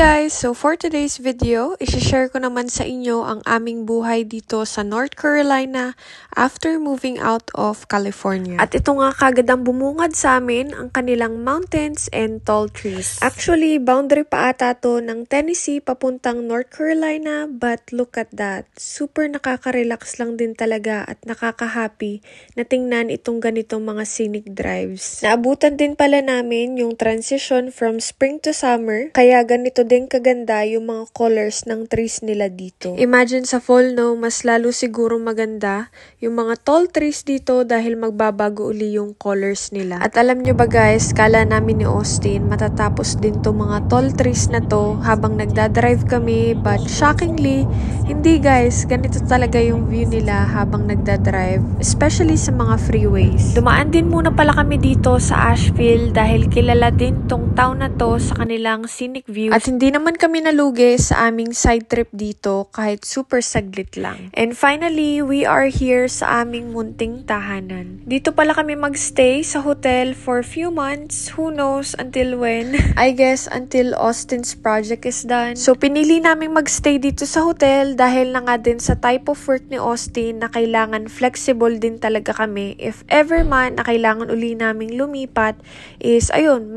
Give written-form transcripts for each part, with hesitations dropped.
guys! So for today's video, isi-share ko naman sa inyo ang aming buhay dito sa North Carolina after moving out of California. At ito nga kagad ang bumungad sa amin, ang kanilang mountains and tall trees. Actually, boundary pa ata to ng Tennessee papuntang North Carolina, but look at that. Super nakaka-relax lang din talaga at nakaka-happy na tingnan itong ganitong mga scenic drives. Naabutan din pala namin yung transition from spring to summer, kaya ganito din kaganda yung mga colors ng trees nila dito. Imagine sa fall, no, mas lalo siguro maganda yung mga tall trees dito dahil magbabago uli yung colors nila. At alam nyo ba guys, kala namin ni Austin matatapos din to mga tall trees na to habang nagdadrive kami, but shockingly, hindi guys, ganito talaga yung view nila habang nagdadrive, especially sa mga freeways. Dumaan din muna pala kami dito sa Asheville dahil kilala din tong town na to sa kanilang scenic view. At hindi naman kami nalugi sa aming side trip dito kahit super saglit lang. And finally, we are here sa aming munting tahanan. Dito pala kami magstay sa hotel for few months. Who knows until when? I guess until Austin's project is done. So pinili naming magstay dito sa hotel dahil na nga din sa type of work ni Austin na kailangan flexible din talaga kami. If ever man na kailangan uli naming lumipat is ayun,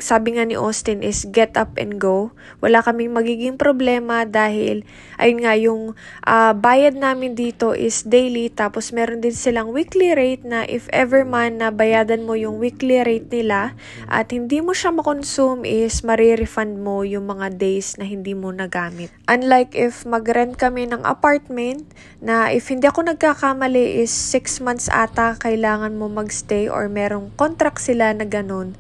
sabi nga ni Austin is get up and go. Wala kaming magiging problema dahil ayun nga yung bayad namin dito is daily, tapos meron din silang weekly rate na if ever man na bayadan mo yung weekly rate nila at hindi mo siya makonsume is marirefund mo yung mga days na hindi mo nagamit. Unlike if mag-rent kami ng apartment na if hindi ako nagkakamali is 6 months ata kailangan mo magstay or merong contract sila na ganun.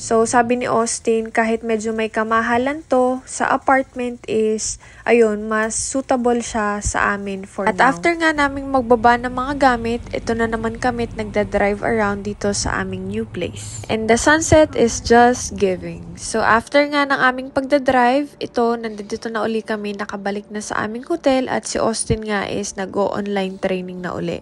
So, sabi ni Austin, kahit medyo may kamahalan to sa apartment is, ayun, mas suitable siya sa amin for now. At after nga naming magbaba ng mga gamit, ito na naman kami nagda-drive around dito sa aming new place. And the sunset is just giving. So, after nga ng aming pagda-drive, nandito na uli kami, nakabalik na sa aming hotel at si Austin nga is nag-go-online training na uli.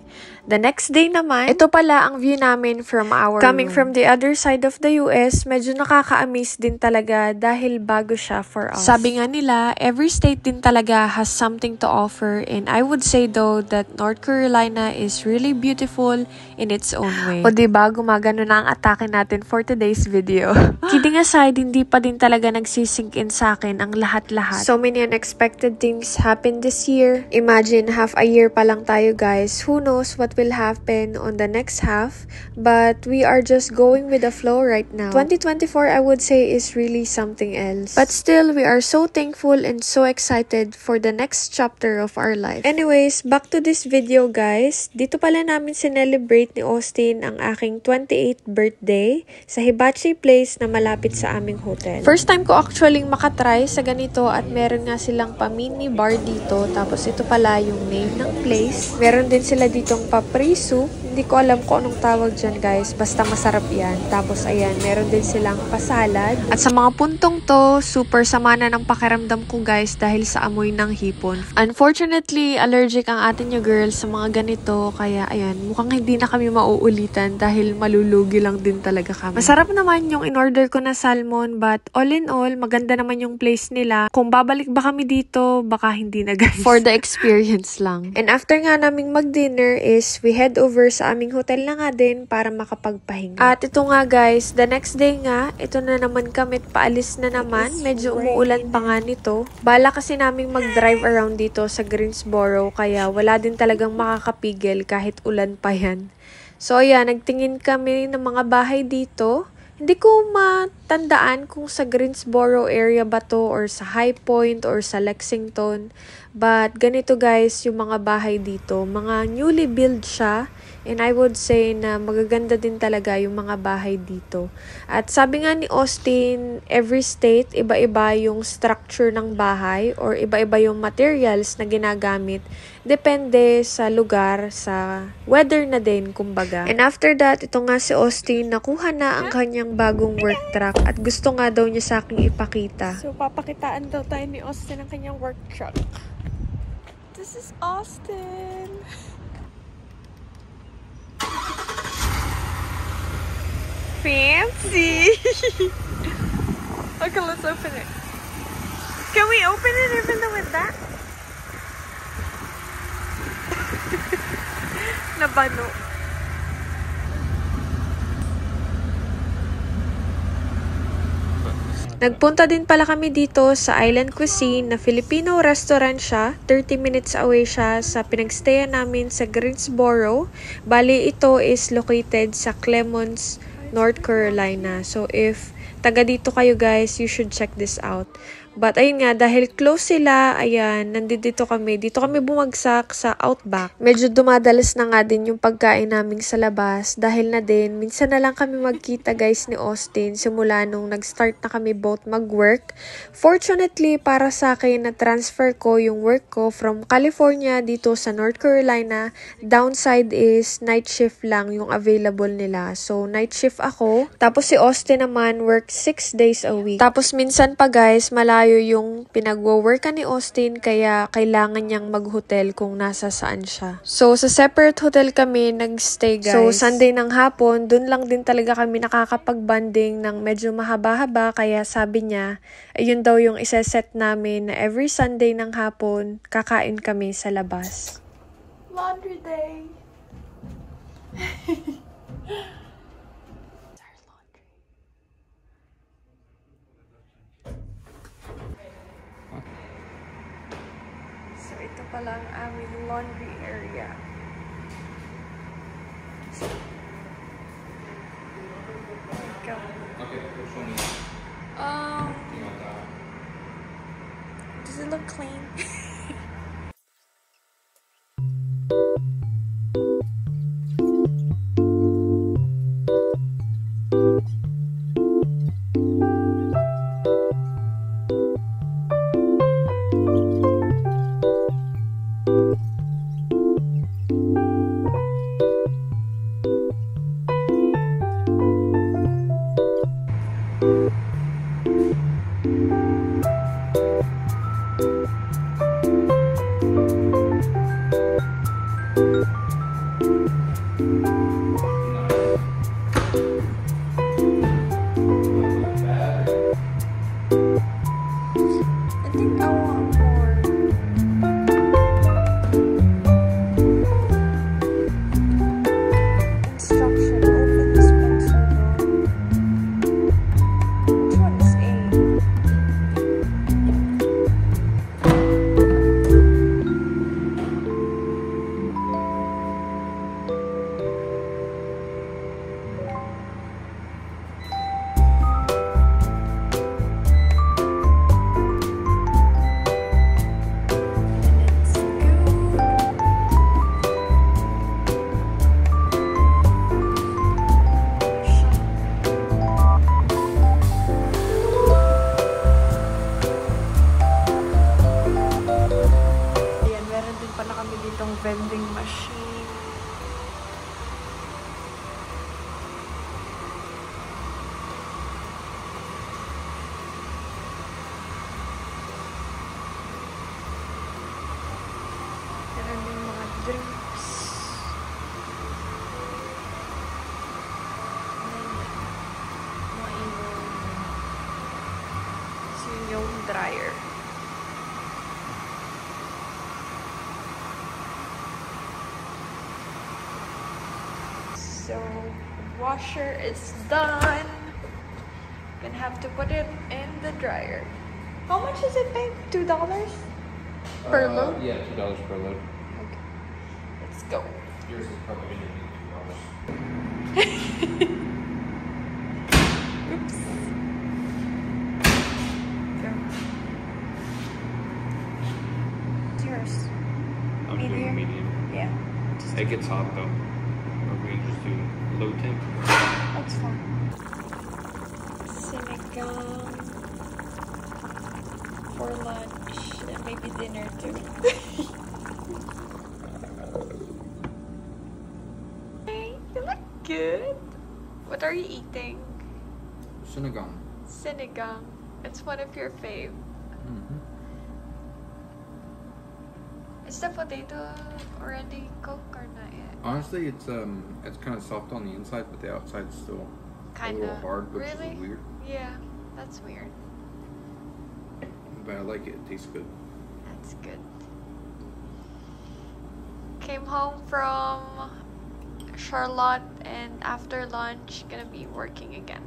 The next day naman, ito pala ang view namin from our coming room. From the other side of the US, medyo nakaka-amaze din talaga dahil bago siya for us. Sabi nga nila, every state din talaga has something to offer, and I would say though that North Carolina is really beautiful in its own way. O diba, gumagano na ang atake natin for today's video. Kidding aside, hindi pa din talaga nagsisink in sa akin ang lahat-lahat. So many unexpected things happened this year. Imagine, half a year pa lang tayo guys. Who knows what will happen on the next half, but we are just going with the flow right now. 2024 I would say is really something else, but still we are so thankful and so excited for the next chapter of our life. Anyways, back to this video guys. Dito pala namin celebrate ni Austin ang aking 28th birthday sa Hibachi Place na malapit sa aming hotel. First time ko actually makatry sa ganito at meron nga silang pa-mini bar dito, tapos ito pala yung name ng place. Meron din sila ditong paprisu. Hindi ko alam kung anong tawag dyan guys, basta masarap yan. Tapos ayan, meron din silang pasalad. At sa mga puntong to, super sama na ng pakiramdam ko guys dahil sa amoy ng hipon. Unfortunately, allergic ang atin yung girl sa mga ganito, kaya ayan, mukhang hindi na kami mauulitan dahil malulugi lang din talaga kami. Masarap naman yung in-order ko na salmon, but all in all, maganda naman yung place nila. Kung babalik ba kami dito, baka hindi na guys. For the experience lang. And after nga naming mag-dinner is we head over sa aming hotel na nga din para makapagpahinga. At ito nga guys, the next day nga, ito na naman kami, paalis na naman. Medyo umuulan pa nga nito. Bala kasi naming mag-drive around dito sa Greensboro, kaya wala din talagang makakapigil kahit ulan pa yan. So ayan, nagtingin kami ng mga bahay dito. Hindi ko matandaan kung sa Greensboro area ba to or sa High Point or sa Lexington. But ganito guys yung mga bahay dito. Mga newly built siya. And I would say na magaganda din talaga yung mga bahay dito. At sabi nga ni Austin, every state, iba-iba yung structure ng bahay or iba-iba yung materials na ginagamit. Depende sa lugar, sa weather na din, kumbaga. And after that, ito nga si Austin, nakuha na ang kanyang bagong work truck at gusto nga daw niya sa akin ipakita. So, papakitaan daw tayo ni Austin ang kanyang work truck. This is Austin! Fancy! Okay, let's open it. Can we open it even with that? Nabano. Nagpunta din pala kami dito sa Island Cuisine na Filipino restaurant siya. 30 minutes away siya sa pinagstayan namin sa Greensboro. Bali, ito is located sa Clemons, North Carolina. So, if taga dito kayo guys, you should check this out. But ayun nga, dahil close sila, ayan, nandito kami. Dito kami bumagsak sa Outback. Medyo dumadalas na nga din yung pagkain namin sa labas. Dahil na din, minsan na lang kami magkita guys ni Austin simula nung nag-start na kami both mag-work. Fortunately, para sa akin, na-transfer ko yung work ko from California dito sa North Carolina. Downside is night shift lang yung available nila. So, night shift ako. Tapos si Austin naman work 6 days a week. Tapos minsan pa guys, malayo yung pinagwo-workan ni Austin kaya kailangan niyang mag-hotel kung nasa saan siya. So, sa separate hotel kami nag-stay guys. So, Sunday ng hapon, dun lang din talaga kami nakakapag-banding ng medyo mahaba-haba kaya sabi niya, ayun daw yung isa-set namin na every Sunday ng hapon, kakain kami sa labas. Laundry day! So, ito pala ang aming laundry area. Go. Okay, which one is you want that? Does it look clean? I think I want more. Instruction, open dispenser door. Which one is A? Vending machine. Meron din mga drinks. Mga inom. So yun yung dryer. So, washer is done. Gonna have to put it in the dryer. How much is it, babe? $2 per load? Yeah, $2 per load. Okay. Let's go. Yours is probably going to be Oops. Go. It's yours. I'm doing medium. Yeah. It gets hot though. Or we just do low temp. That's fine. Sinigang for lunch and maybe dinner too. Hey, you look good. What are you eating? Sinigang. Sinigang. It's one of your fave. Is the potato already cooked or not yet? Honestly, it's kind of soft on the inside, but the outside's still a little hard, which is weird. Yeah, that's weird. but I like it. It tastes good. That's good. Came home from Charlotte and after lunch, gonna be working again.